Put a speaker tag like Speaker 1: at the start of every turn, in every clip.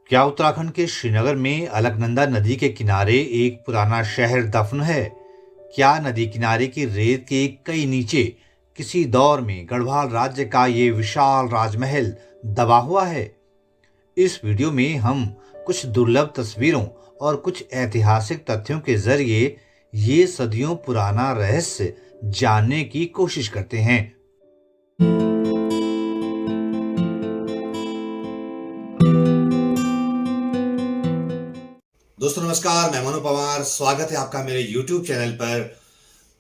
Speaker 1: क्या उत्तराखंड के श्रीनगर में अलकनंदा नदी के किनारे एक पुराना शहर दफन है? क्या नदी किनारे की रेत के कई नीचे किसी दौर में गढ़वाल राज्य का ये विशाल राजमहल दबा हुआ है? इस वीडियो में हम कुछ दुर्लभ तस्वीरों और कुछ ऐतिहासिक तथ्यों के जरिए ये सदियों पुराना रहस्य जानने की कोशिश करते हैं। दोस्तों नमस्कार, मैं मनु पवार। स्वागत है आपका मेरे YouTube चैनल पर।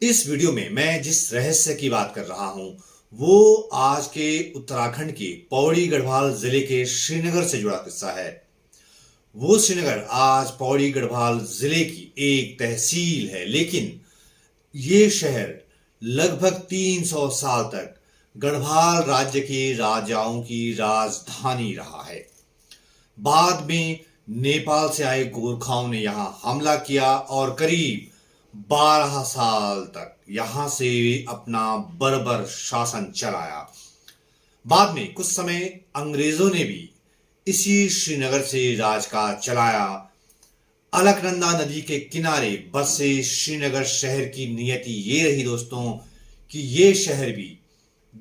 Speaker 1: इस वीडियो में मैं जिस रहस्य की बात कर रहा हूं वो आज के उत्तराखंड के पौड़ी गढ़वाल जिले के श्रीनगर से जुड़ा किस्सा है। वो श्रीनगर आज पौड़ी गढ़वाल जिले की एक तहसील है, लेकिन ये शहर लगभग 300 साल तक गढ़वाल राज्य के राजाओं की राजधानी रहा है। बाद में नेपाल से आए गोरखाओं ने यहां हमला किया और करीब 12 साल तक यहां से अपना बर्बर शासन चलाया। बाद में कुछ समय अंग्रेजों ने भी इसी श्रीनगर से राज का चलाया। अलकनंदा नदी के किनारे बसे श्रीनगर शहर की नियति ये रही दोस्तों कि ये शहर भी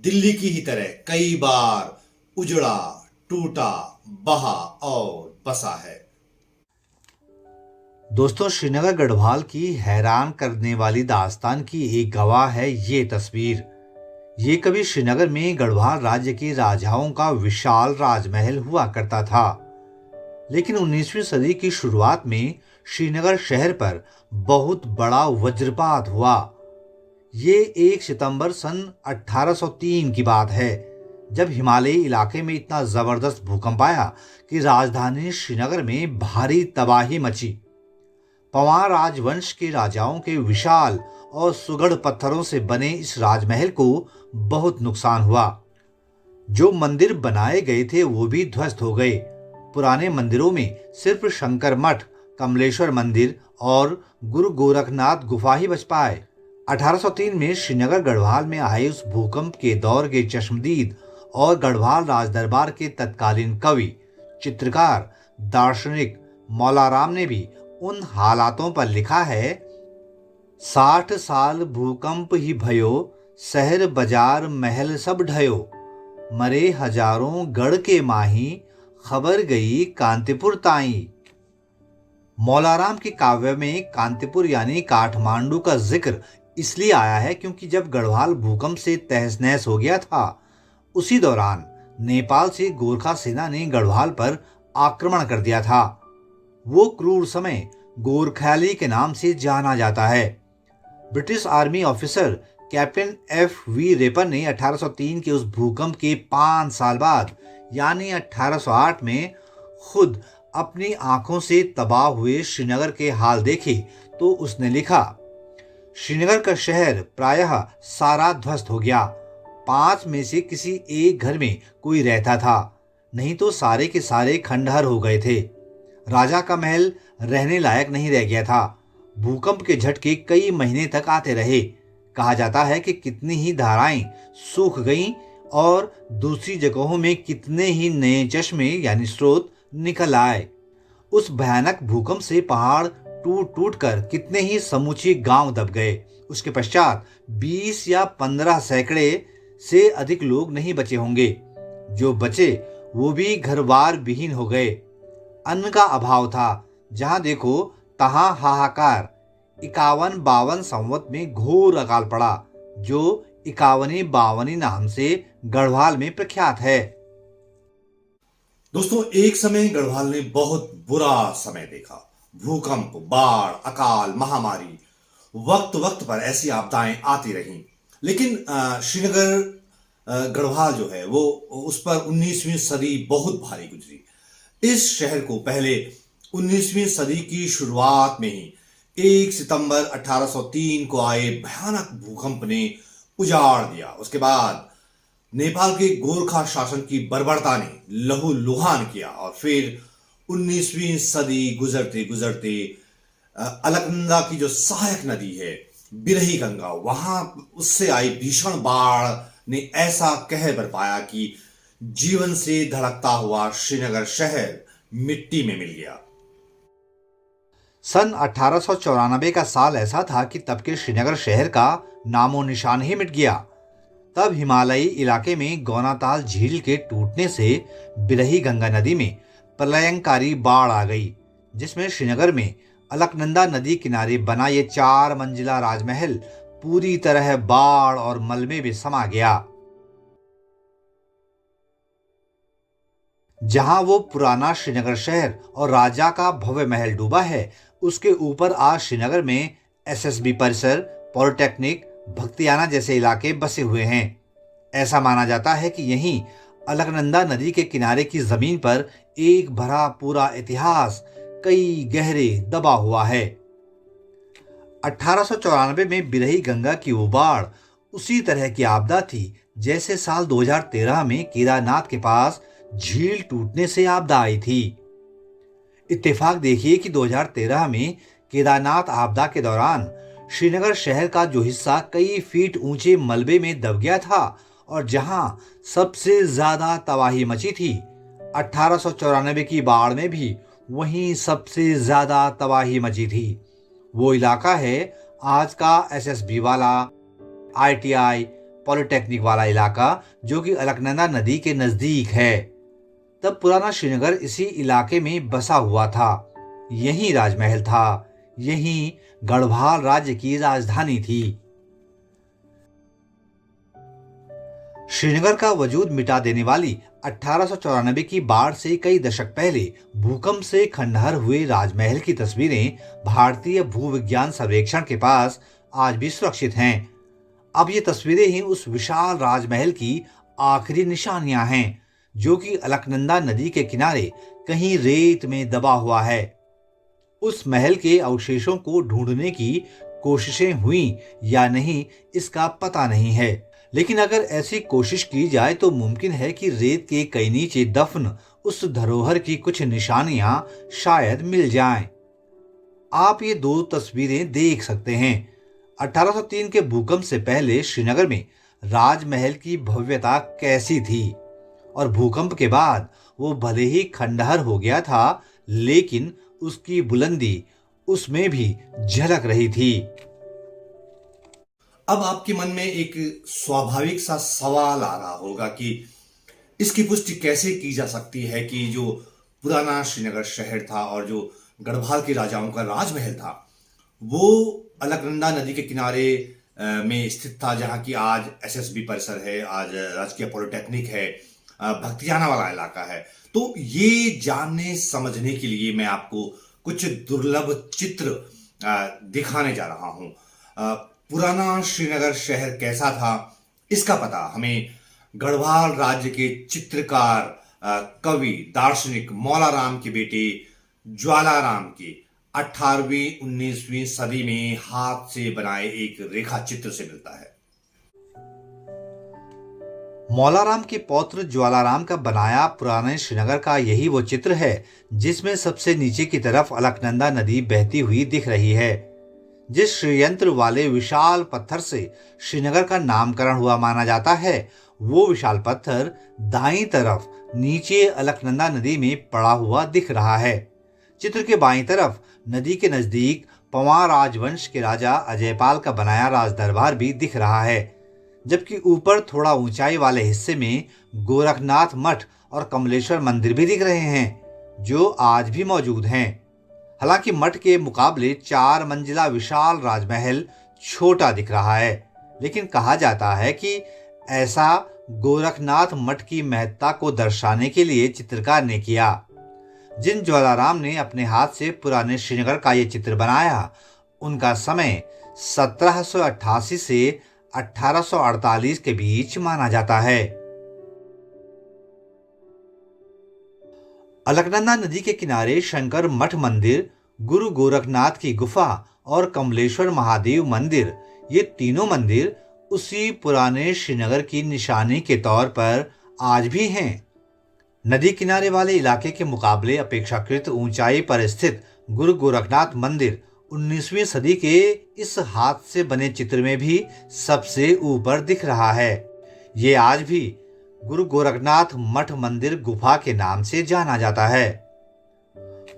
Speaker 1: दिल्ली की ही तरह कई बार उजड़ा, टूटा, बहा और बसा है। दोस्तों, श्रीनगर गढ़वाल की हैरान करने वाली दास्तान की एक गवाह है ये तस्वीर। ये कभी श्रीनगर में गढ़वाल राज्य के राजाओं का विशाल राजमहल हुआ करता था, लेकिन 19वीं सदी की शुरुआत में श्रीनगर शहर पर बहुत बड़ा वज्रपात हुआ। ये 1 सितंबर सन 1803 की बात है, जब हिमालयी इलाके में इतना जबरदस्त भूकंप आया कि राजधानी श्रीनगर में भारी तबाही मची। पवार राजवंश के राजाओं के विशाल और सुगढ़ पत्थरों से बने इस राजमहल को बहुत नुकसान हुआ। जो मंदिर बनाए गए थे वो भी ध्वस्त हो गए। पुराने मंदिरों में सिर्फ शंकर मठ, कमलेश्वर मंदिर और गुरु गोरखनाथ गुफा ही बच पाए। 1803 में श्रीनगर गढ़वाल में आए उस भूकंप के दौर के चश्मदीद और गढ़वाल राजदरबार के तत्कालीन कवि, चित्रकार, दार्शनिक मौलाराम ने भी उन हालातों पर लिखा है। 60 साल भूकंप ही भयो, शहर बाजार महल सब ढयो, मरे हजारों गढ़ के माही, खबर गई कांतिपुर ताई। मौलाराम के काव्य में कांतिपुर यानी काठमांडू का जिक्र इसलिए आया है क्योंकि जब गढ़वाल भूकंप से तहस नहस हो गया था, उसी दौरान नेपाल से गोरखा सेना ने गढ़वाल पर आक्रमण कर दिया था। वो क्रूर समय गोरखैली के नाम से जाना जाता है। British army officer captain F.V. रेपर ने 1803 के उस भूकंप के 5 साल बाद यानी 1808 में खुद अपनी आंखों से तबाह हुए श्रीनगर के हाल देखे तो उसने लिखा, श्रीनगर का शहर प्रायः सारा ध्वस्त हो गया। 5 में से किसी एक घर में कोई रहता था, नहीं तो सारे के सारे खंडहर हो गए थे। राजा का महल रहने लायक नहीं रह गया था। भूकंप के झटके कई महीने तक आते रहे। कहा जाता है कि कितनी ही धाराएं सूख गईं और दूसरी जगहों में कितने ही नए चश्मे यानी स्रोत निकल आए। उस भयानक भूकंप से पहाड़ टूट टूट कर कितने ही समूचे गांव दब गए। उसके पश्चात 20 या 15 सैकड़े से अधिक लोग नहीं बचे होंगे। जो बचे वो भी घरबार विहीन हो गए। अन्न का अभाव था, जहां देखो तहां हाहाकार। 51-52 संवत में घोर अकाल पड़ा, जो 51-52 नाम से गढ़वाल में प्रख्यात है। दोस्तों, एक समय गढ़वाल ने बहुत बुरा समय देखा। भूकंप, बाढ़, अकाल, महामारी, वक्त वक्त पर ऐसी आपदाएं आती रहीं। लेकिन श्रीनगर गढ़वाल जो है वो उस पर 19वीं सदी बहुत भारी गुजरी। इस शहर को पहले 19वीं सदी की शुरुआत में ही 1 सितंबर 1803 को आए भयानक भूकंप ने उजाड़ दिया। उसके बाद नेपाल के गोरखा शासन की बर्बरता ने लहूलुहान किया और फिर 19वीं सदी गुजरते गुजरते अलकनंदा की जो सहायक नदी है बिरही गंगा, वहां उससे आई भीषण बाढ़ ने ऐसा कहर बरपाया कि जीवन से धड़कता हुआ श्रीनगर शहर
Speaker 2: मिट्टी में मिल गया।
Speaker 1: सन 1894 का साल ऐसा था कि तब के श्रीनगर शहर का नामो निशान ही मिट गया। तब हिमालयी इलाके में गौनाताल झील के टूटने से बिरही गंगा नदी में प्रलयंकारी बाढ़ आ गई, जिसमें श्रीनगर में अलकनंदा नदी किनारे बना ये 4 मंजिला राजमहल पूरी तरह बाढ़ और मलबे में समा गया। जहां वो पुराना श्रीनगर शहर और राजा का भव्य महल डूबा है, उसके ऊपर आज श्रीनगर में एसएसबी परिसर, पॉलिटेक्निक, भक्तियाना जैसे इलाके बसे हुए हैं। ऐसा माना जाता है कि यहीं अलकनंदा नदी के किनारे की जमीन पर एक भरा पूरा इतिहास कई गहरे दबा हुआ है। 1894 में बिरही गंगा की वो बाढ़ उसी तरह की आपदा थी जैसे साल 2013 में केदारनाथ के पास झील टूटने से आपदा आई थी। इत्तेफाक देखिए कि 2013 में केदारनाथ आपदा के दौरान श्रीनगर शहर का जो हिस्सा कई फीट ऊंचे मलबे में दब गया था और जहां सबसे ज्यादा तबाही मची थी, 1894 की बाढ़ में भी वहीं सबसे ज्यादा तबाही मची थी। वो इलाका है आज का एसएसबी वाला, आईटीआई, पॉलिटेक्निक वाला इलाका, जो कि अलकनंदा नदी के नजदीक है। तब पुराना श्रीनगर इसी इलाके में बसा हुआ था। यही राजमहल था, यही गढ़वाल राज्य की राजधानी थी। श्रीनगर का वजूद मिटा देने वाली 1894 की बाढ़ से कई दशक पहले भूकंप से खंडहर हुए राजमहल की तस्वीरें भारतीय भूविज्ञान सर्वेक्षण के पास आज भी सुरक्षित हैं। अब ये तस्वीरें ही उस विशाल राजमहल की आखिरी निशानियां हैं, जो कि अलकनंदा नदी के किनारे कहीं रेत में दबा हुआ है। उस महल के अवशेषों को ढूंढने की कोशिशें हुई या नहीं, इसका पता नहीं है, लेकिन अगर ऐसी कोशिश की जाए तो मुमकिन है कि रेत के कई नीचे दफन उस धरोहर की कुछ निशानियां शायद मिल जाएं। आप ये 2 तस्वीरें देख सकते हैं। 1803 के भूकंप से पहले श्रीनगर में राजमहल की भव्यता कैसी थी और भूकंप के बाद वो भले ही खंडहर हो गया था, लेकिन उसकी बुलंदी उसमें भी झलक रही थी।
Speaker 2: अब आपके मन में एक स्वाभाविक सा सवाल आ रहा होगा कि इसकी पुष्टि कैसे की जा सकती है कि जो पुराना श्रीनगर शहर था और जो गढ़वाल के राजाओं का राजमहल था, वो अलकनंदा नदी के किनारे में स्थित था, जहां की आज एसएसबी परिसर है, आज राजकीय पॉलिटेक्निक है, भक्तियाना वाला इलाका है। तो ये जानने समझने के लिए मैं आपको कुछ दुर्लभ चित्र दिखाने जा रहा हूं। पुराना श्रीनगर शहर कैसा था, इसका पता हमें गढ़वाल राज्य के चित्रकार, कवि, दार्शनिक मौलाराम के बेटे ज्वालाराम के 18वीं 19वीं सदी में हाथ से बनाए एक रेखा चित्र से मिलता है।
Speaker 1: मौलाराम के पौत्र ज्वालाराम का बनाया पुराने श्रीनगर का यही वो चित्र है जिसमें सबसे नीचे की तरफ अलकनंदा नदी बहती हुई दिख रही है। जिस षड्यंत्र वाले विशाल पत्थर से श्रीनगर का नामकरण हुआ माना जाता है, वो विशाल पत्थर दाईं तरफ नीचे अलकनंदा नदी में पड़ा हुआ दिख रहा है। चित्र के बाईं तरफ नदी के नजदीक पंवार राजवंश के राजा अजयपाल का बनाया राजदरबार भी दिख रहा है, जबकि ऊपर थोड़ा ऊंचाई वाले हिस्से में गोरखनाथ मठ और कमलेश्वर मंदिर भी दिख रहे हैं, जो आज भी मौजूद हैं। हालांकि मठ के मुकाबले 4 मंजिला विशाल राजमहल छोटा दिख रहा है, लेकिन कहा जाता है कि ऐसा गोरखनाथ मठ की महत्ता को दर्शाने के लिए चित्रकार ने किया। जिन ज्वालाराम ने अपने हाथ से पुराने श्रीनगर का ये चित्र बनाया, उनका समय 1788 से 1848 के बीच माना जाता है। अलकनंदा नदी के किनारे शंकर मठ मंदिर, गुरु गोरखनाथ की गुफा और कमलेश्वर महादेव मंदिर, ये तीनों मंदिर उसी पुराने श्रीनगर की निशानी के तौर पर आज भी हैं। नदी किनारे वाले इलाके के मुकाबले अपेक्षाकृत ऊंचाई पर स्थित गुरु गोरखनाथ मंदिर 19वीं सदी के इस हाथ से बने चित्र में भी सबसे ऊपर दिख रहा है। ये आज भी गुरु गोरखनाथ मठ मंदिर गुफा के नाम से जाना जाता है।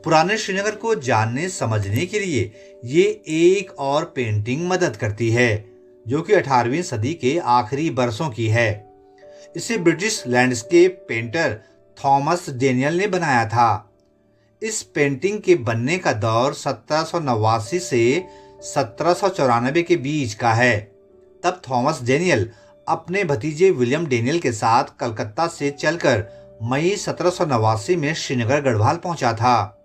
Speaker 1: पुराने श्रीनगर को जानने समझने के लिए ये एक और पेंटिंग मदद करती है, जो कि 18वीं सदी के आखिरी बरसों की है। इसे British landscape painter Thomas Daniel ने बनाया था। इस पेंटिंग के बनने का दौर 1789 से 1794 के बीच का है। तब थॉमस डेनियल अपने भतीजे विलियम डेनियल के साथ कलकत्ता से चलकर मई 1789 में श्रीनगर गढ़वाल पहुंचा था।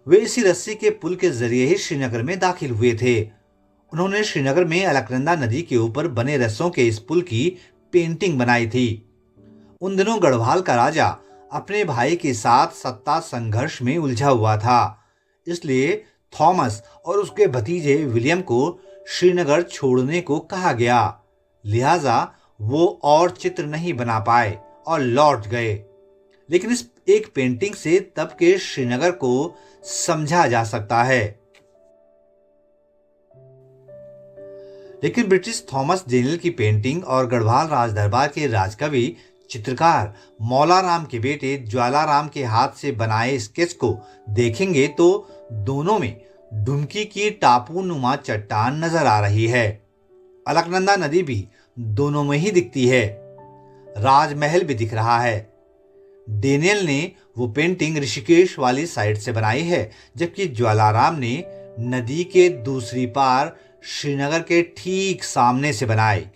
Speaker 1: वे इसी रस्सी के पुल के जरिए ही श्रीनगर में दाखिल हुए थे। उन्होंने श्रीनगर में अलकनंदा नदी के ऊपर बने रस्सों के इस पुल की पेंटिंग बनाई थी। उन दिनों गढ़वाल का राजा अपने भाई के साथ सत्ता संघर्ष में उलझा हुआ था, इसलिए थॉमस और उसके भतीजे विलियम को श्रीनगर छोड़ने को कहा गया। लिहाजा वो और चित्र नहीं बना पाए और लौट गए। लेकिन इस एक पेंटिंग से तब के श्रीनगर को समझा जा सकता है। लेकिन ब्रिटिश थॉमस डेनियल की पेंटिंग और गढ़वाल राजदरबार के राजकवि चित्रकार मौलाराम के बेटे ज्वालाराम के हाथ से बनाए स्केच को देखेंगे तो दोनों में ढुमकी की टापू नुमा चट्टान नजर आ रही है। अलकनंदा नदी भी दोनों में ही दिखती है। राजमहल भी दिख रहा है। डेनियल ने वो पेंटिंग ऋषिकेश वाली साइड से बनाई है, जबकि ज्वालाराम ने नदी के दूसरी पार श्रीनगर के ठीक सामने से बनाई।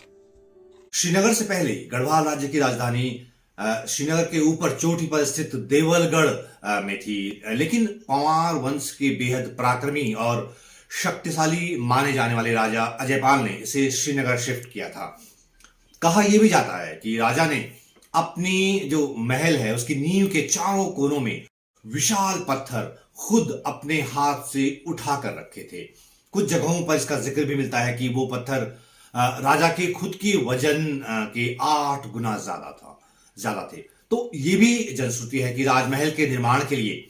Speaker 2: श्रीनगर से पहले गढ़वाल राज्य की राजधानी श्रीनगर के ऊपर चोटी पर स्थित देवलगढ़ में थी, लेकिन पंवार वंश के बेहद पराक्रमी और शक्तिशाली माने जाने वाले राजा अजयपाल ने इसे श्रीनगर शिफ्ट किया था। कहा यह भी जाता है कि राजा ने अपनी जो महल है उसकी नींव के चारों कोनों में विशाल पत्थर खुद अपने हाथ से उठा कर रखे थे। कुछ जगहों पर इसका जिक्र भी मिलता है कि वो पत्थर राजा के खुद की वजन के 8 गुना ज्यादा थे। तो ये भी जनश्रुति है कि राजमहल के निर्माण के लिए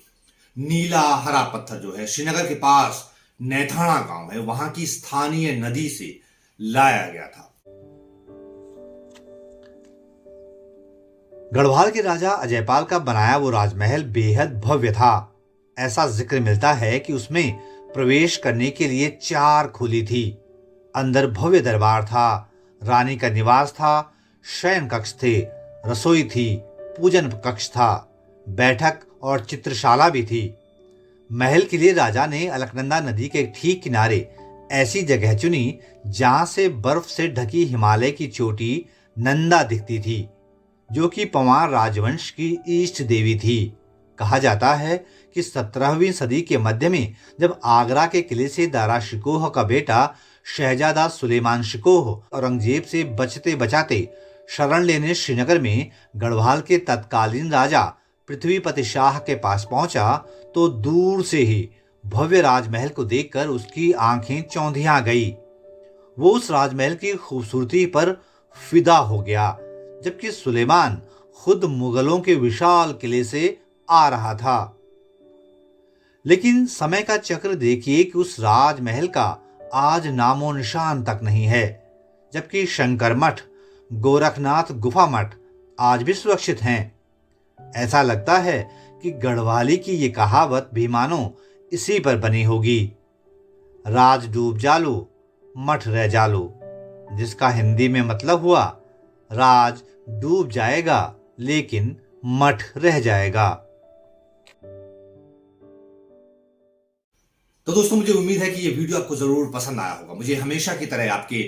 Speaker 2: नीला हरा पत्थर जो है श्रीनगर के पास नैथाना गांव है, वहां की स्थानीय नदी से लाया गया था।
Speaker 1: गढ़वाल के राजा अजयपाल का बनाया वो राजमहल बेहद भव्य था। ऐसा जिक्र मिलता है कि उसमें प्रवेश करने के लिए 4 खुली थी। अंदर भव्य दरबार था, रानी का निवास था, शयन कक्ष थे, रसोई थी, पूजन कक्ष था, बैठक और चित्रशाला भी थी। महल के लिए राजा ने अलकनंदा नदी के ठीक किनारे ऐसी जगह चुनी जहां से बर्फ से ढकी हिमालय की चोटी नंदा दिखती थी, जो कि पंवार राजवंश की इष्ट देवी थी। कहा जाता है कि 17वीं सदी के मध्य में जब आगरा के किले से दारा शिकोह का बेटा शहजादा सुलेमान शिकोह औरंगजेब से बचते बचाते शरण लेने श्रीनगर में गढ़वाल के तत्कालीन राजा पृथ्वीपति शाह के पास पहुंचा तो दूर से ही भव्य राजमहल को देखकर उसकी आंखें चौंधिया गई। वो उस राजमहल की खूबसूरती पर फिदा हो गया, जबकि सुलेमान खुद मुगलों के विशाल किले से आ रहा था। लेकिन समय का चक्र देखिए कि उस राजमहल का आज नामो निशान तक नहीं है, जबकि शंकर मठ, गोरखनाथ गुफा मठ आज भी सुरक्षित हैं। ऐसा लगता है कि गढ़वाली की ये कहावत भी मानो इसी पर बनी होगी, राज डूब जालू मठ रह जालू, जिसका हिंदी में मतलब हुआ राज डूब जाएगा लेकिन मठ रह जाएगा।
Speaker 2: तो दोस्तों, मुझे उम्मीद है कि ये वीडियो आपको जरूर पसंद आया होगा। मुझे हमेशा की तरह आपके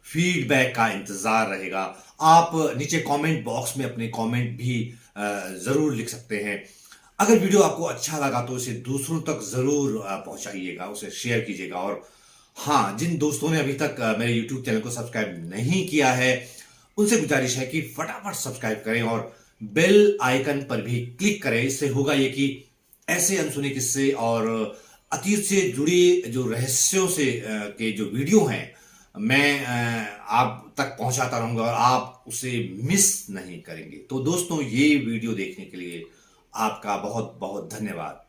Speaker 2: फीडबैक का इंतजार रहेगा। आप नीचे कमेंट बॉक्स में अपने कमेंट भी जरूर लिख सकते हैं। अगर वीडियो आपको अच्छा लगा तो इसे दूसरों तक जरूर पहुंचाइएगा, उसे शेयर कीजिएगा। और हाँ, जिन दोस्तों ने अभी तक मेरे YouTube चैनल को सब्सक्राइब नहीं किया है उनसे गुजारिश है कि फटाफट सब्सक्राइब करें और बेल आइकन पर भी क्लिक करें। इससे होगा ये कि ऐसे अनसुने किस्से और अतीत से जुड़ी जो रहस्यों से के जो वीडियो हैं मैं आप तक पहुंचाता रहूंगा और आप उसे मिस नहीं करेंगे। तो दोस्तों, ये वीडियो देखने के लिए आपका बहुत बहुत धन्यवाद।